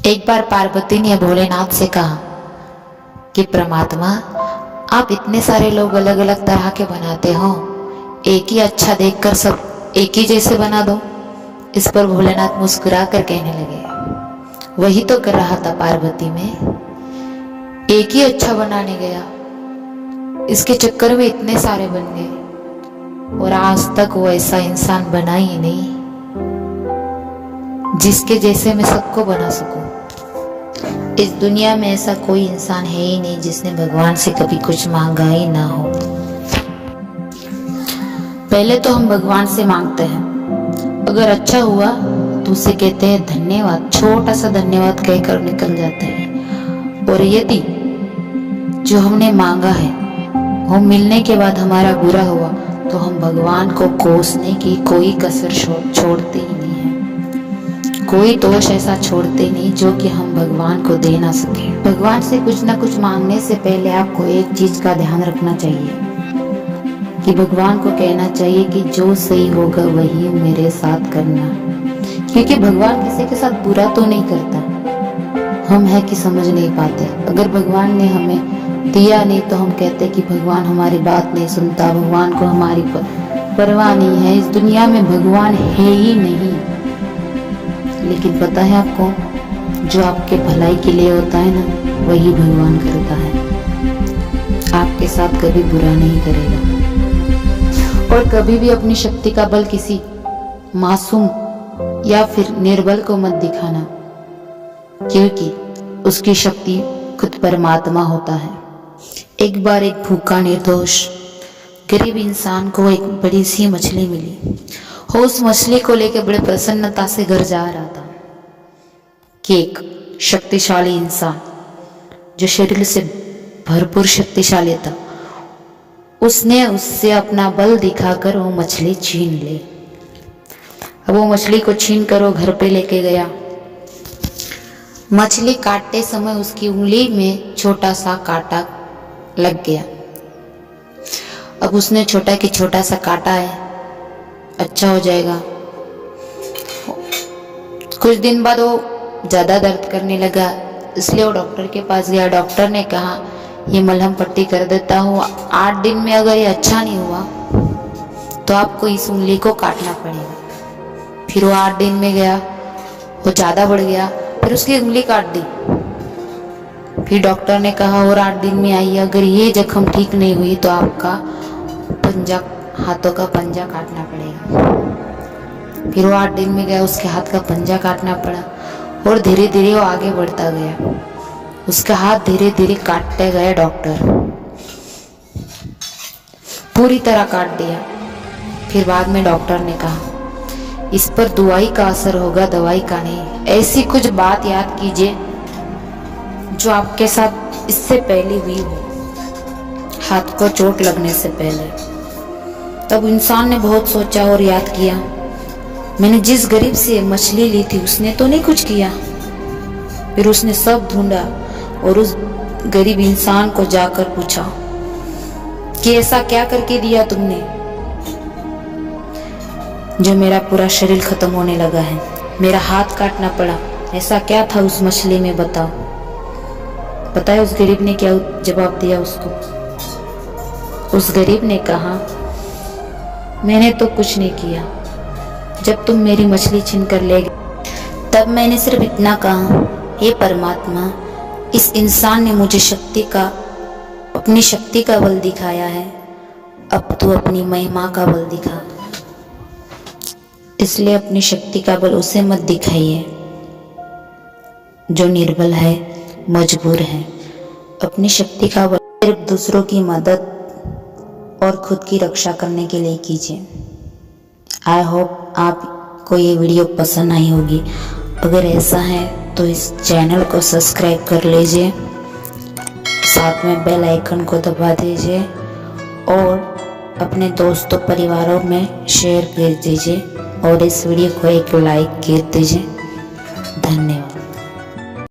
एक बार पार्वती ने भोलेनाथ से कहा कि परमात्मा, आप इतने सारे लोग अलग अलग तरह के बनाते हो, एक ही अच्छा देखकर सब एक ही जैसे बना दो। इस पर भोलेनाथ मुस्कुरा कर कहने लगे, वही तो कर रहा था पार्वती में, एक ही अच्छा बनाने गया, इसके चक्कर में इतने सारे बन गए और आज तक वो ऐसा इंसान बना ही नहीं जिसके जैसे मैं सबको बना सकूं। इस दुनिया में ऐसा कोई इंसान है ही नहीं जिसने भगवान से कभी कुछ मांगा ही ना हो। पहले तो हम भगवान से मांगते हैं, अगर अच्छा हुआ तो उसे कहते हैं धन्यवाद, छोटा सा धन्यवाद कहकर निकल जाते हैं। और यदि जो हमने मांगा है वो मिलने के बाद हमारा बुरा हुआ तो हम भगवान को कोसने की कोई कसर छोड़ते ही नहीं है, कोई दोष ऐसा छोड़ते नहीं जो कि हम भगवान को दे ना सके। भगवान से कुछ ना कुछ मांगने से पहले आपको एक चीज का ध्यान रखना चाहिए कि भगवान को कहना चाहिए कि जो सही होगा वही मेरे साथ करना, क्योंकि भगवान किसी के साथ बुरा तो नहीं करता, हम है कि समझ नहीं पाते। अगर भगवान ने हमें दिया नहीं तो हम कहते कि भगवान हमारी बात नहीं सुनता, भगवान को हमारी परवाह नहीं है, इस दुनिया में भगवान है ही नहीं। लेकिन पता है आपको, जो आपके भलाई के लिए होता है ना, वही भगवान करता है, आपके साथ कभी बुरा नहीं करेगा। और कभी भी अपनी शक्ति का बल किसी मासूम या फिर निर्बल को मत दिखाना, क्योंकि उसकी शक्ति खुद परमात्मा होता है। एक बार एक भूखा निर्दोष गरीब इंसान को एक बड़ी सी मछली मिली। वो उस मछली को लेकर बड़े प्रसन्नता से घर जा रहा था कि एक शक्तिशाली इंसान जो शरीर से भरपूर शक्तिशाली था, उसने उससे अपना बल दिखाकर वो मछली छीन ली। अब वो मछली को छीन कर वो घर पे लेके गया। मछली काटते समय उसकी उंगली में छोटा सा कांटा लग गया। अब उसने छोटा कि छोटा सा कांटा है, अच्छा हो जाएगा। कुछ दिन बाद वो ज्यादा दर्द करने लगा, इसलिए वो डॉक्टर के पास गया। डॉक्टर ने कहा ये मलहम पट्टी कर देता हूँ, 8 दिन में अगर ये अच्छा नहीं हुआ तो आपको इस उंगली को काटना पड़ेगा। फिर वो 8 दिन में गया, वो ज्यादा बढ़ गया, फिर उसकी उंगली काट दी। फिर डॉक्टर ने कहा और 8 दिन में आइए, अगर ये जख्म ठीक नहीं हुई तो आपका पंजा, हाथों का पंजा काटना पड़ेगा। फिर वो 8 दिन में गया, उसके हाथ का पंजा काटना पड़ा और धीरे धीरे वो आगे बढ़ता गया। उसका हाथ धीरे धीरे काटते गए डॉक्टर, पूरी तरह काट दिया। फिर बाद में डॉक्टर ने कहा इस पर दवाई का असर होगा, दवाई का नहीं। ऐसी कुछ बात याद कीजिए जो आपके साथ इससे पहले हुई हो, हाथ को चोट लगने से पहले। तब इंसान ने बहुत सोचा और याद किया, मैंने जिस गरीब से मछली ली थी उसने तो नहीं कुछ किया। फिर उसने सब ढूंढा और उस गरीब इंसान को जाकर पूछा कि ऐसा क्या करके दिया तुमने जो मेरा पूरा शरीर खत्म होने लगा है, मेरा हाथ काटना पड़ा, ऐसा क्या था उस मछली में, बताओ। पता है उस गरीब ने क्या जवाब दिया उसको? उस गरीब ने कहा मैंने तो कुछ नहीं किया, जब तुम मेरी मछली छीन कर ले गए तब मैंने सिर्फ इतना कहा, हे परमात्मा, इस इंसान ने मुझे अपनी शक्ति का बल दिखाया है, अब तू अपनी महिमा का बल दिखा। इसलिए अपनी शक्ति का बल उसे मत दिखाइए जो निर्बल है, मजबूर है। अपनी शक्ति का बल सिर्फ दूसरों की मदद और खुद की रक्षा करने के लिए कीजिए। आई होप आपको ये वीडियो पसंद आई होगी। अगर ऐसा है तो इस चैनल को सब्सक्राइब कर लीजिए, साथ में बेल आइकन को दबा दीजिए और अपने दोस्तों परिवारों में शेयर कर दीजिए और इस वीडियो को एक लाइक कर दीजिए। धन्यवाद।